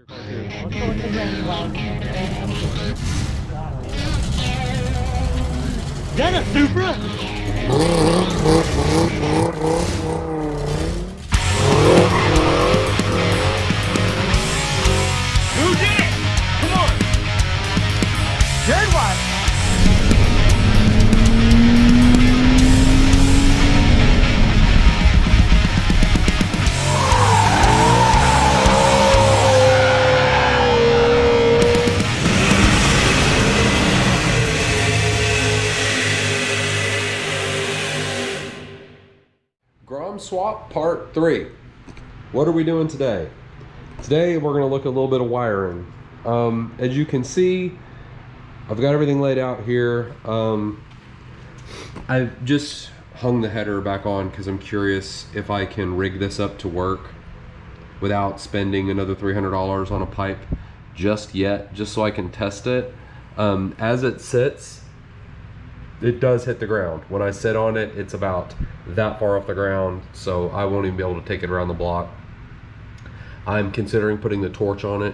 Let's go with the green one. Is that a Supra? Who did it? Come on. Good one. Grom swap part 3. What are we doing today? Today we're going to look at a little bit of wiring. As you can see, I've got everything laid out here. I've just hung the header back on because I'm curious if I can rig this up to work without spending another $300 on a pipe just yet, just so I can test it. As it sits, it does hit the ground. When I sit on it, it's about that far off the ground, so I won't even be able to take it around the block. I'm considering putting the torch on it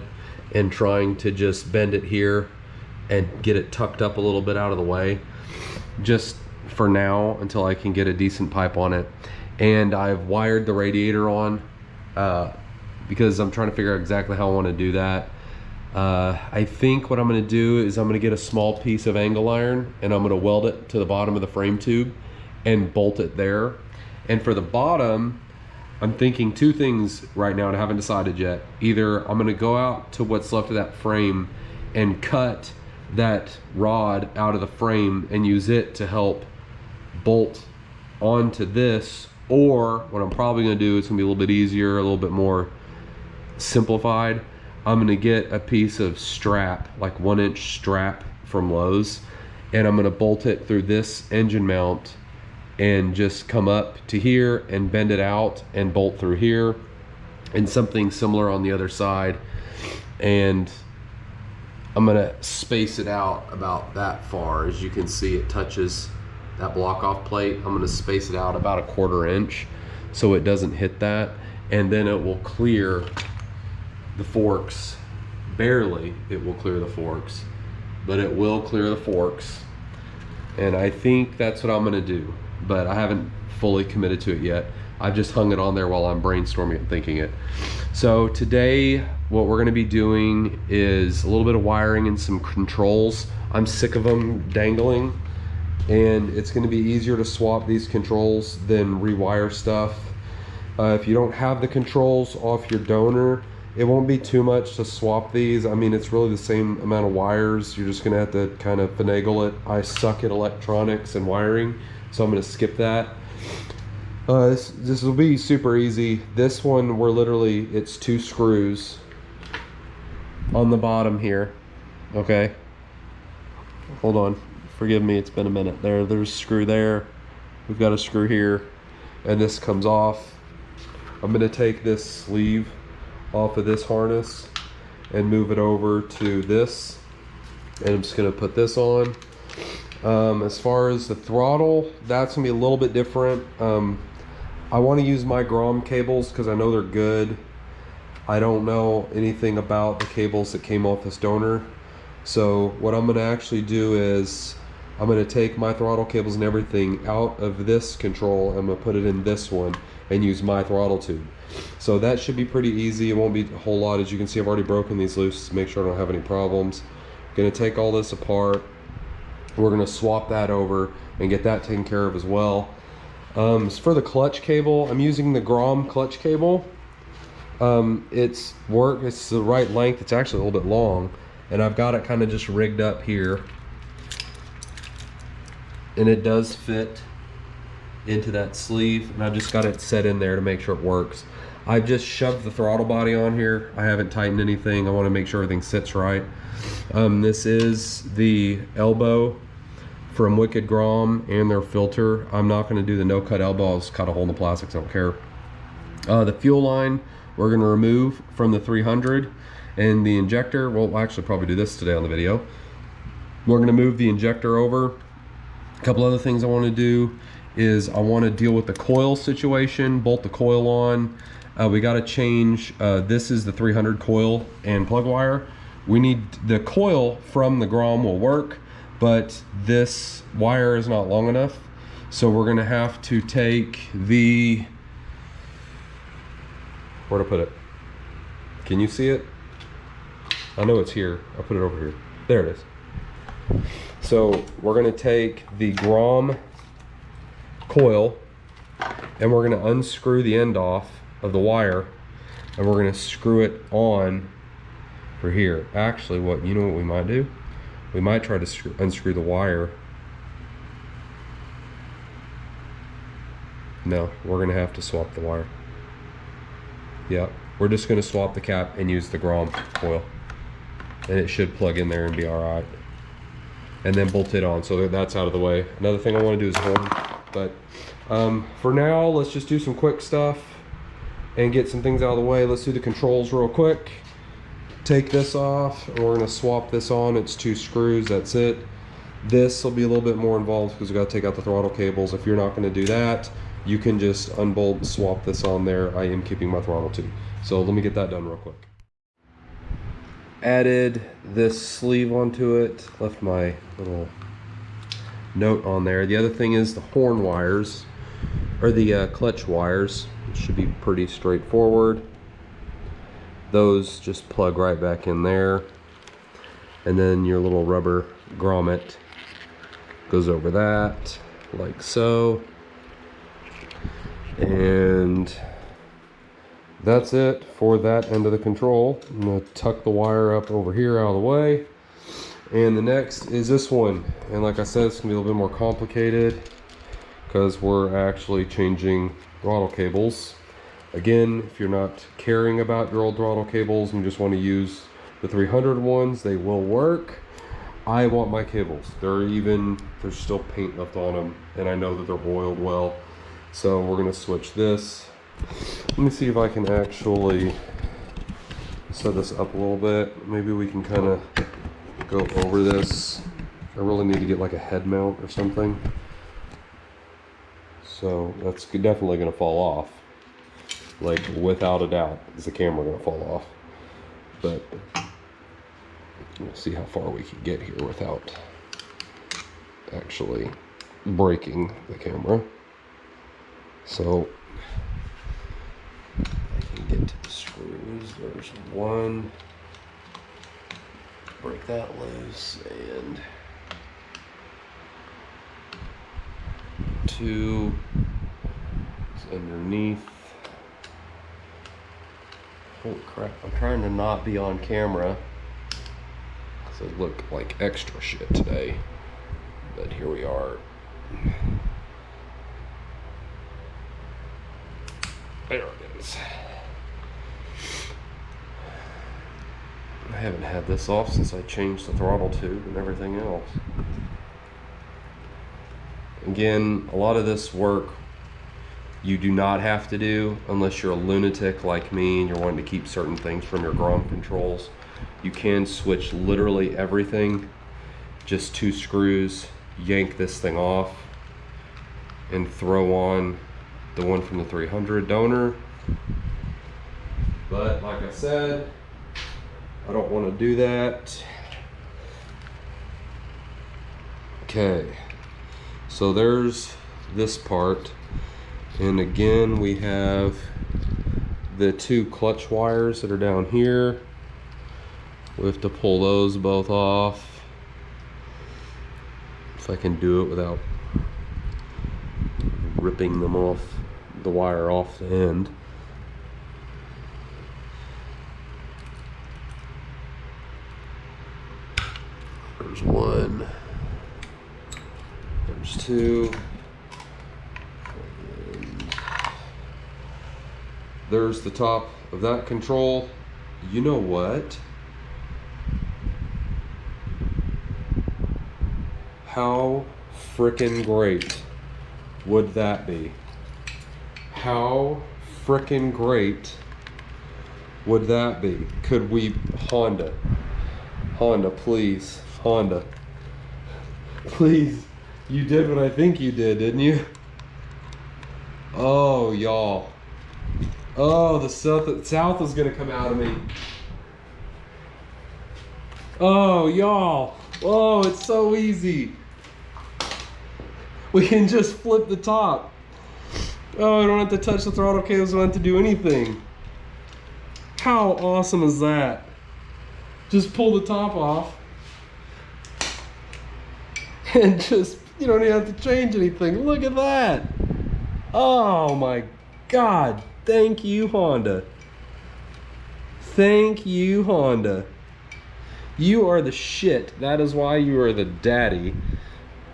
and trying to just bend it here and get it tucked up a little bit out of the way, just for now until I can get a decent pipe on it. And I've wired the radiator on because I'm trying to figure out exactly how I want to do that. I think what I'm going to do is I'm going to get a small piece of angle iron and I'm going to weld it to the bottom of the frame tube and bolt it there. And for the bottom, I'm thinking two things right now and I haven't decided yet. Either I'm going to go out to what's left of that frame and cut that rod out of the frame and use it to help bolt onto this, or what I'm probably going to do, it's going to be a little bit easier, a little bit more simplified. I'm gonna get a piece of strap, like 1-inch strap from Lowe's, and I'm gonna bolt it through this engine mount and just come up to here and bend it out and bolt through here, and something similar on the other side. And I'm gonna space it out about that far. As you can see, it touches that block off plate. I'm gonna space it out about 1/4 inch so it doesn't hit that, and then it will clear the forks. Barely it will clear the forks, but it will clear the forks. And I think that's what I'm gonna do, but I haven't fully committed to it yet. I've just hung it on there while I'm brainstorming and thinking it. So today what we're gonna be doing is a little bit of wiring and some controls. I'm sick of them dangling, and it's gonna be easier to swap these controls than rewire stuff. If you don't have the controls off your donor, it won't be too much to swap these. I mean, it's really the same amount of wires. You're just gonna have to kind of finagle it. I suck at electronics and wiring, so I'm gonna skip that. This will be super easy. This one, it's 2 screws on the bottom here, okay? Hold on, forgive me, it's been a minute. There's a screw there. We've got a screw here, and this comes off. I'm gonna take this sleeve off of this harness and move it over to this, and I'm just going to put this on. As far as the throttle, that's gonna be a little bit different. I want to use my Grom cables because I know they're good. I don't know anything about the cables that came off this donor, so what I'm going to actually do is I'm going to take my throttle cables and everything out of this control. I'm going to put it in this one and use my throttle tube. So that should be pretty easy. It won't be a whole lot. As you can see, I've already broken these loose to make sure I don't have any problems. Gonna take all this apart. We're gonna swap that over and get that taken care of as well. As for the clutch cable, I'm using the Grom clutch cable. It's the right length. It's actually a little bit long, and I've got it kind of just rigged up here, and it does fit into that sleeve, and I just got it set in there to make sure it works. I've just shoved the throttle body on here. I haven't tightened anything. I want to make sure everything sits right. This is the elbow from Wicked Grom and their filter. I'm not going to do the no cut elbow. I'll just cut a hole in the plastics. I don't care. The fuel line we're going to remove from the 300, and the injector, we'll actually probably do this today on the video. We're going to move the injector over. A couple other things I want to do is I want to deal with the coil situation, bolt the coil on, We got to change, this is the 300 coil and plug wire. We need the coil from the Grom will work, but this wire is not long enough. So we're gonna have to take the, where to put it? Can you see it? I know it's here. I'll put it over here. There it is. So we're gonna take the Grom coil and we're gonna unscrew the end off of the wire and we're gonna screw it on for here. Actually, what we might do? We might try to unscrew the wire. No, we're gonna have to swap the wire. Yeah, we're just gonna swap the cap and use the Grom coil. And it should plug in there and be all right. And then bolt it on, so that's out of the way. Another thing I wanna do is horn, but for now, let's just do some quick stuff and get some things out of the way. Let's do the controls real quick. Take this off, and we're gonna swap this on. It's 2 screws, that's it. This will be a little bit more involved because we gotta take out the throttle cables. If you're not gonna do that, you can just unbolt and swap this on there. I am keeping my throttle too. So let me get that done real quick. Added this sleeve onto it, left my little note on there. The other thing is the horn wires, or the clutch wires. It should be pretty straightforward. Those just plug right back in there. And then your little rubber grommet goes over that, like so. And that's it for that end of the control. I'm gonna tuck the wire up over here out of the way. And the next is this one. And like I said, it's gonna be a little bit more complicated because we're actually changing throttle cables. Again, if you're not caring about your old throttle cables and just want to use the 300 ones, they will work. I want my cables. There's still paint left on them, and I know that they're oiled well. So we're gonna switch this. Let me see if I can actually set this up a little bit. Maybe we can kind of go over this. I really need to get like a head mount or something. So that's definitely gonna fall off. Like without a doubt, is the camera gonna fall off. But we'll see how far we can get here without actually breaking the camera. So I can get to the screws. There's one. Break that loose, and 2 is underneath. Holy crap, I'm trying to not be on camera because I look like extra shit today, but here we are. There it is. I haven't had this off since I changed the throttle tube and everything else. Again, a lot of this work you do not have to do unless you're a lunatic like me and you're wanting to keep certain things from your Grom controls. You can switch literally everything. Just 2 screws, yank this thing off, and throw on the one from the 300 donor. But like I said, I don't want to do that. Okay, so there's this part, and again we have the 2 clutch wires that are down here. We have to pull those both off. If I can do it without ripping them off, the wire off the end. There's 1. There's 2. And there's the top of that control. You know what? How frickin' great would that be? How frickin' great would that be? Could we, Honda, please, Honda, please, you did what I think you did, didn't you? Oh, y'all, Oh, the south is gonna come out of me. Oh, y'all. Oh, it's so easy. We can just flip the top. Oh, I don't have to touch the throttle cables, I don't have to do anything. How awesome is that? Just pull the top off. And just, you don't even have to change anything. Look at that. Oh my God. Thank you, Honda. Thank you, Honda. You are the shit. That is why you are the daddy.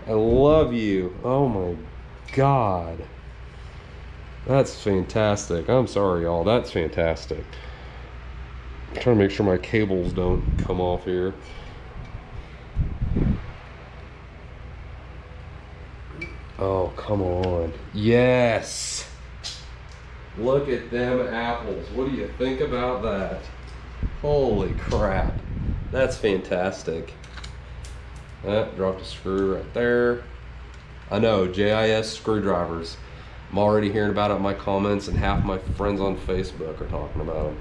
I love you. Oh my God. That's fantastic. I'm sorry, y'all. That's fantastic. I'm trying to make sure my cables don't come off here. Oh, come on. Yes. Look at them apples. What do you think about that? Holy crap. That's fantastic. That dropped a screw right there. I know, JIS screwdrivers. I'm already hearing about it in my comments, and half my friends on Facebook are talking about them.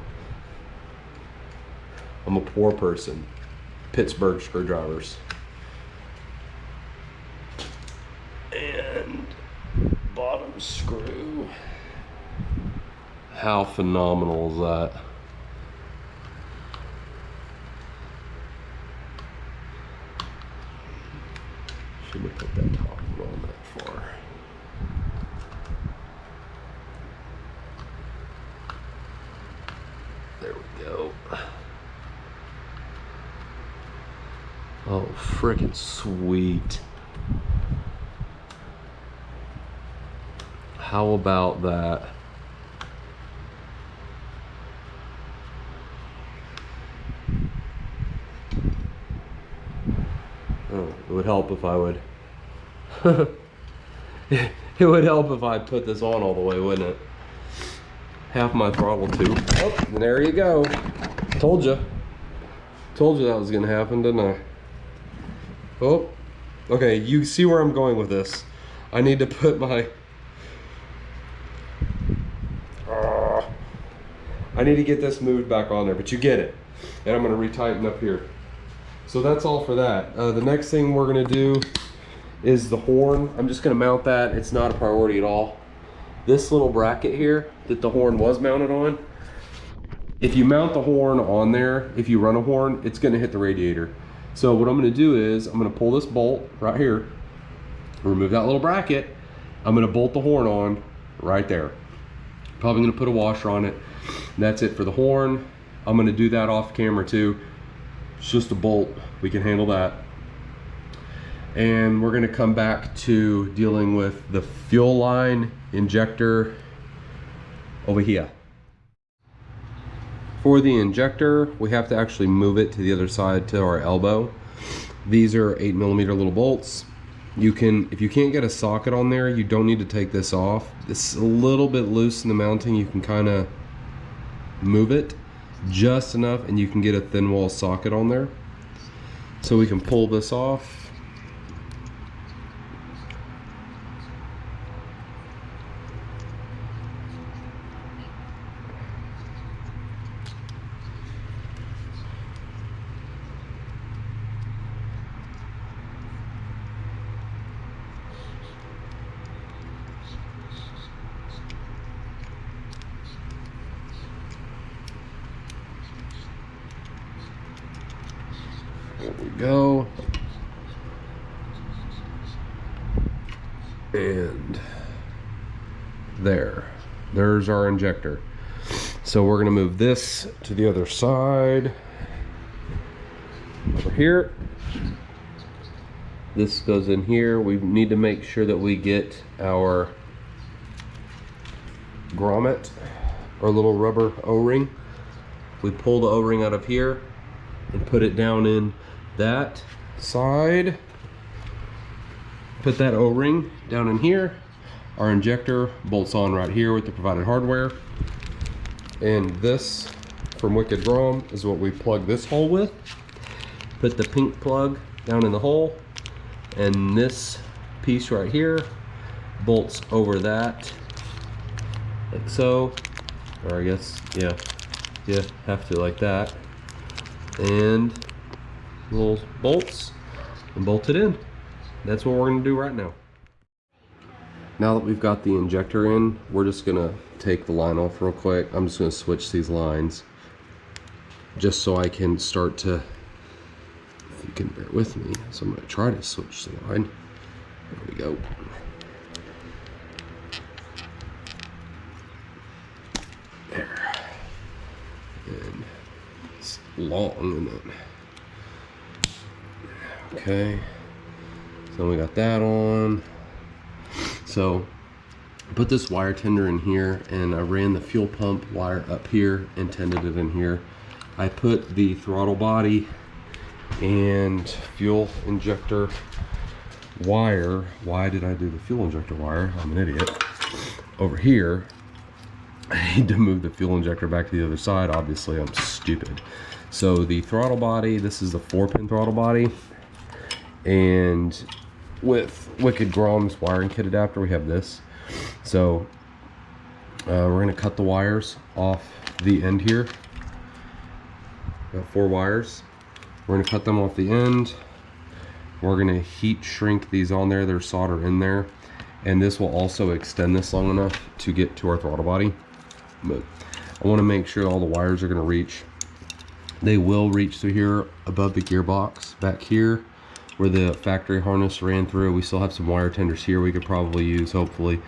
I'm a poor person. Pittsburgh screwdrivers. And bottom screw. How phenomenal is that? Should have put that top one on that far. There we go. Oh, freaking sweet. How about that? Oh, it would help if I would. It would help if I put this on all the way, wouldn't it? Half my throttle too. Oh, and there you go. Told you. Told you that was gonna happen, didn't I? Oh, okay, you see where I'm going with this. I need to put my... I need to get this moved back on there, but you get it. And I'm gonna retighten up here. So that's all for that. The next thing we're gonna do is the horn. I'm just gonna mount that. It's not a priority at all. This little bracket here that the horn was mounted on, if you mount the horn on there, if you run a horn, it's gonna hit the radiator. So what I'm gonna do is, I'm gonna pull this bolt right here, remove that little bracket, I'm gonna bolt the horn on right there. Probably gonna put a washer on it. That's it for the horn. I'm gonna do that off camera too. It's just a bolt, we can handle that. And we're gonna come back to dealing with the fuel line injector over here. For the injector, we have to actually move it to the other side to our elbow. These are 8mm little bolts. You can, if you can't get a socket on there, you don't need to take this off. It's a little bit loose in the mounting. You can kind of move it just enough and you can get a thin wall socket on there. So we can pull this off. There we go. And there's our injector. So we're gonna move this to the other side. Over here. This goes in here. We need to make sure that we get our grommet, our little rubber O-ring. We pull the O-ring out of here and put it down in that side. Put that O-ring down in here. Our injector bolts on right here with the provided hardware. And this from Wicked Grom is what we plug this hole with. Put the pink plug down in the hole, and this piece right here bolts over that like so. or I guess, yeah, have to like that. And little bolts and bolt it in. That's what we're gonna do right now. Now that we've got the injector in, we're just gonna take the line off real quick. I'm just gonna switch these lines just so I can start to, if you can bear with me. So I'm gonna try to switch the line. There we go. There. And it's long, and then, okay. So we got that on. So I put this wire tender in here, and I ran the fuel pump wire up here and tented it in here. I put the throttle body and fuel injector wire. Why did I do the fuel injector wire? I'm an idiot. Over here, I need to move the fuel injector back to the other side. Obviously, I'm stupid. So the throttle body, this is the 4-pin throttle body, and with Wicked Grom's wiring kit adapter, we have this. So we're gonna cut the wires off the end here. Got 4 wires. We're gonna cut them off the end. We're gonna heat shrink these on there. There's solder in there, and this will also extend this long enough to get to our throttle body. But I want to make sure all the wires are gonna reach. They will reach through here above the gearbox back here where the factory harness ran through. We still have some wire tenders here we could probably use, hopefully.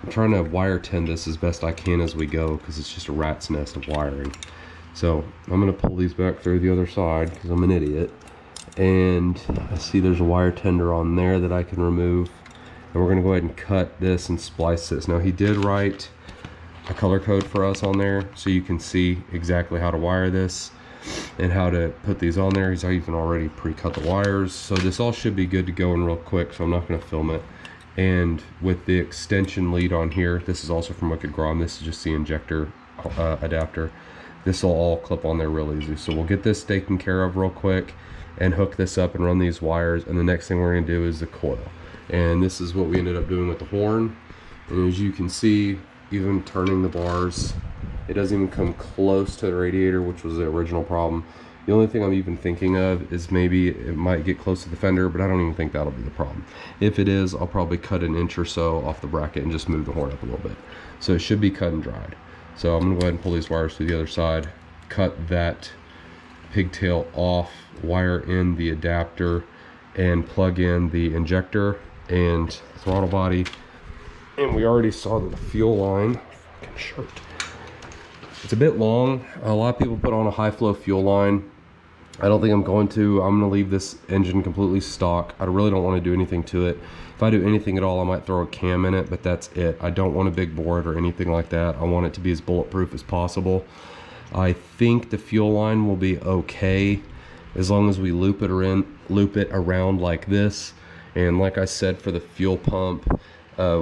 I'm trying to wire tend this as best I can as we go, because it's just a rat's nest of wiring. So I'm gonna pull these back through the other side because I'm an idiot. And I see there's a wire tender on there that I can remove. And we're gonna go ahead and cut this and splice this. Now he did write a color code for us on there, so you can see exactly how to wire this and how to put these on there. He's even already pre-cut the wires, so this all should be good to go in real quick, so I'm not going to film it. And with the extension lead on here, this is also from Wicked Grom. This is just the injector adapter. This will all clip on there real easy, so we'll get this taken care of real quick and hook this up and run these wires. And the next thing we're going to do is the coil, and this is what we ended up doing with the horn. And as you can see, even turning the bars, it doesn't even come close to the radiator, which was the original problem. The only thing I'm even thinking of is maybe it might get close to the fender, but I don't even think that'll be the problem. If it is, I'll probably cut an inch or so off the bracket and just move the horn up a little bit. So it should be cut and dried. So I'm gonna go ahead and pull these wires to the other side, cut that pigtail off, wire in the adapter, and plug in the injector and throttle body. And we already saw the fuel line. Fucking shirt. It's a bit long. A lot of people put on a high flow fuel line. I don't think I'm going to. I'm going to leave this engine completely stock. I really don't want to do anything to it. If I do anything at all, I might throw a cam in it, but that's it. I don't want a big board or anything like that. I want it to be as bulletproof as possible. I think the fuel line will be okay as long as we loop it around like this. And like I said, for the fuel pump,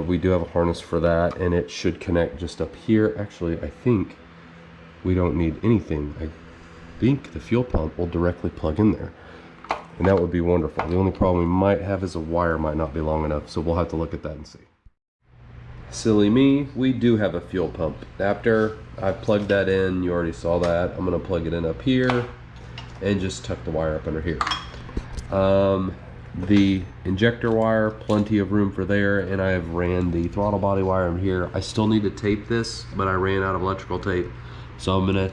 we do have a harness for that, and it should connect just up here. Actually, I think we don't need anything. I think the fuel pump will directly plug in there, and that would be wonderful. The only problem we might have is a wire might not be long enough, so we'll have to look at that and see. Silly me, we do have a fuel pump adapter. I plugged that in, you already saw that. I'm gonna plug it in up here and just tuck the wire up under here. The injector wire, plenty of room for there, and I have ran the throttle body wire in here. I still need to tape this, but I ran out of electrical tape, so I'm gonna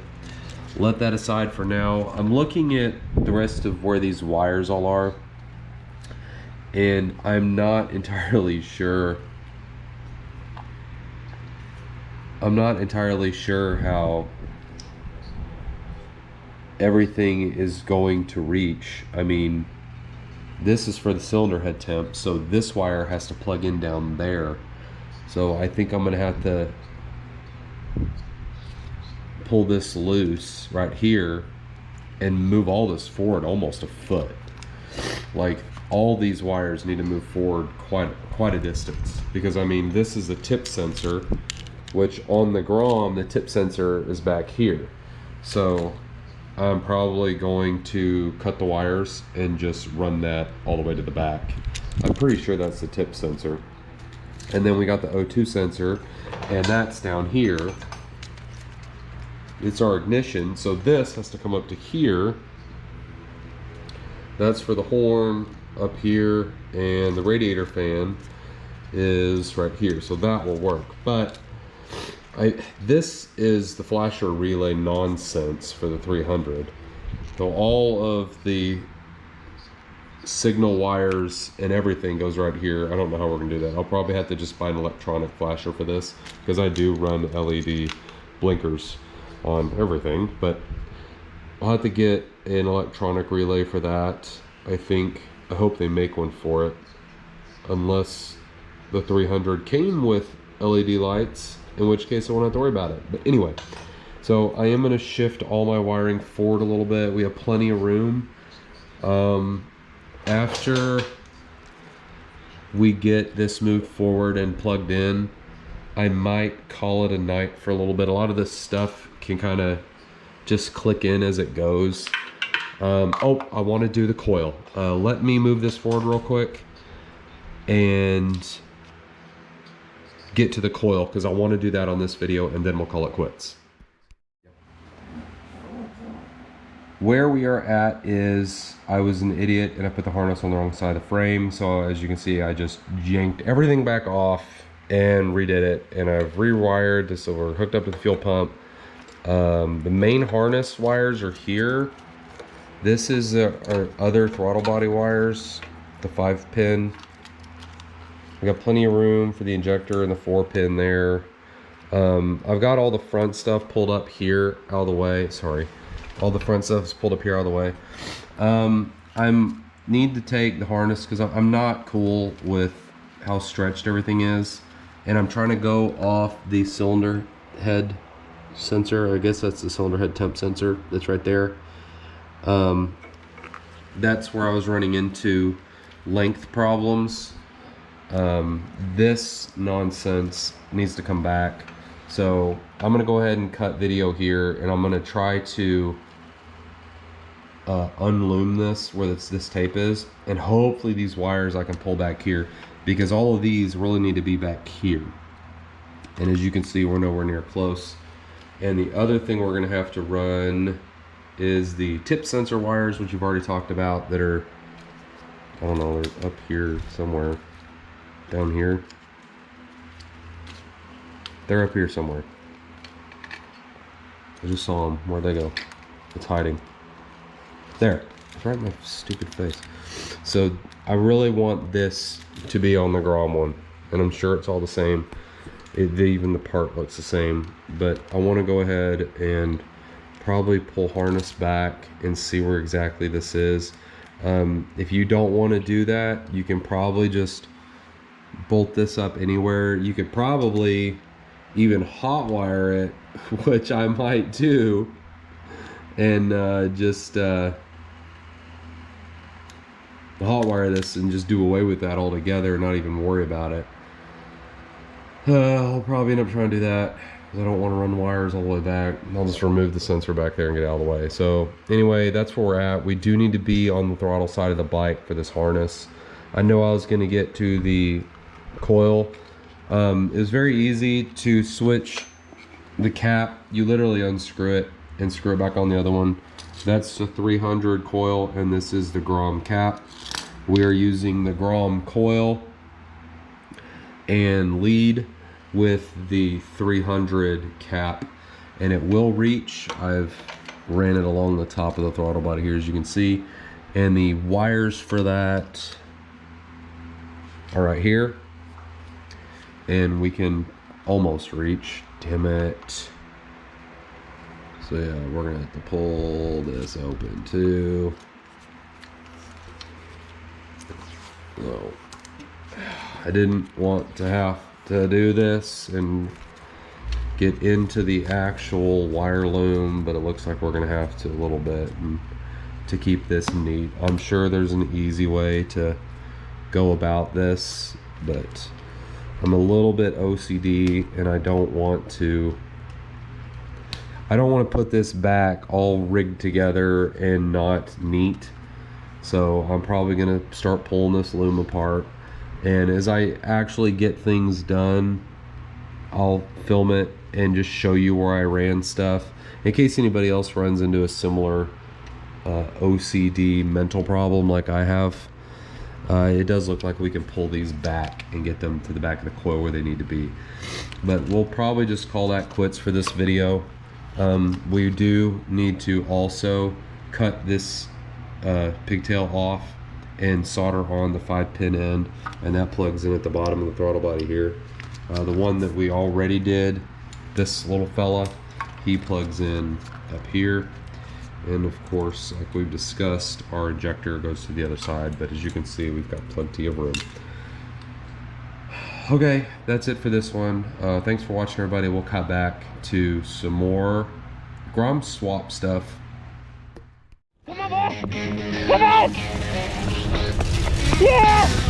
let that aside for now. I'm looking at the rest of where these wires all are, and I'm not entirely sure. How everything is going to reach. I mean, this is for the cylinder head temp, so this wire has to plug in down there. So I think I'm gonna have to pull this loose right here and move all this forward almost a foot. Like, all these wires need to move forward quite a distance, because I mean, this is the tip sensor, which on the Grom, the tip sensor is back here. So I'm probably going to cut the wires and just run that all the way to the back. I'm pretty sure that's the tip sensor. And then we got the O2 sensor, and that's down here. it's our ignition. So this has to come up to here. That's for the horn up here, and the radiator fan is right here. So that will work. But this is the flasher relay nonsense for the 300. So all of the signal wires and everything goes right here. I don't know how we're gonna do that. I'll probably have to just buy an electronic flasher for this, because I do run LED blinkers on everything, but I'll have to get an electronic relay for that. I hope they make one for it, unless the 300 came with LED lights, in which case I won't have to worry about it. But anyway, so I am going to shift all my wiring forward a little bit. We have plenty of room. After we get this moved forward and plugged in, I might call it a night for a little bit. A lot of this stuff can kind of just click in as it goes. Oh, I want to do the coil. Let me move this forward real quick and get to the coil, because I want to do that on this video, and then we'll call it quits. Where we are at is, I was an idiot and I put the harness on the wrong side of the frame. So as you can see, I just yanked everything back off and redid it, and I've rewired this, so we're hooked up to the fuel pump. The main harness wires are here. This is our other throttle body wires, the 5-pin. We got plenty of room for the injector and the 4-pin there. I've got all the front stuff pulled up here out of the way. Sorry, all the front stuff is pulled up here out of the way. I need to take the harness because I'm not cool with how stretched everything is, and I'm trying to go off the cylinder head sensor. I guess that's the cylinder head temp sensor that's right there. That's where I was running into length problems. This nonsense needs to come back. So I'm gonna go ahead and cut video here, and I'm gonna try to unloom this where this tape is, and hopefully these wires I can pull back here, because all of these really need to be back here. And as you can see, we're nowhere near close. And the other thing we're gonna have to run is the tip sensor wires, which you've already talked about, that are, I don't know, they're up here somewhere, down here. They're up here somewhere. I just saw them. Where'd they go? It's hiding. There. It's right in my stupid face. So I really want this to be on the Grom one, and I'm sure it's all the same. Even the part looks the same, but I want to go ahead and probably pull harness back and see where exactly this is. If you don't want to do that, you can probably just bolt this up anywhere. You could probably even hot wire it, which I might do, and just hot wire this and just do away with that altogether and not even worry about it. I'll probably end up trying to do that, because I don't want to run wires all the way back. I'll just remove the sensor back there and get it out of the way. So anyway, that's where we're at. We do need to be on the throttle side of the bike for this harness. I know I was going to get to the coil. It was very easy to switch the cap. You literally unscrew it and screw it back on the other one. That's the 300 coil, and this is the Grom cap. We are using the Grom coil and lead with the 300 cap, and it will reach. I've ran it along the top of the throttle body here, as you can see, and the wires for that are right here, and we can almost reach. Damn it. So yeah, we're gonna have to pull this open too. So I didn't want to have to do this and get into the actual wire loom, but it looks like we're gonna have to a little bit, and to keep this neat. I'm sure there's an easy way to go about this, but I'm a little bit OCD, and I don't want to put this back all rigged together and not neat. So I'm probably gonna start pulling this loom apart, and as I actually get things done, I'll film it and just show you where I ran stuff in case anybody else runs into a similar OCD mental problem like I have. It does look like we can pull these back and get them to the back of the coil where they need to be. But we'll probably just call that quits for this video. We do need to also cut this pigtail off and solder on the 5-pin end, and that plugs in at the bottom of the throttle body here. The one that we already did, this little fella, he plugs in up here. And of course, like we've discussed, our injector goes to the other side, but as you can see, we've got plenty of room. Okay, that's it for this one. Thanks for watching, everybody. We'll cut back to some more Grom swap stuff. Come on, boss! Come on! Yeah!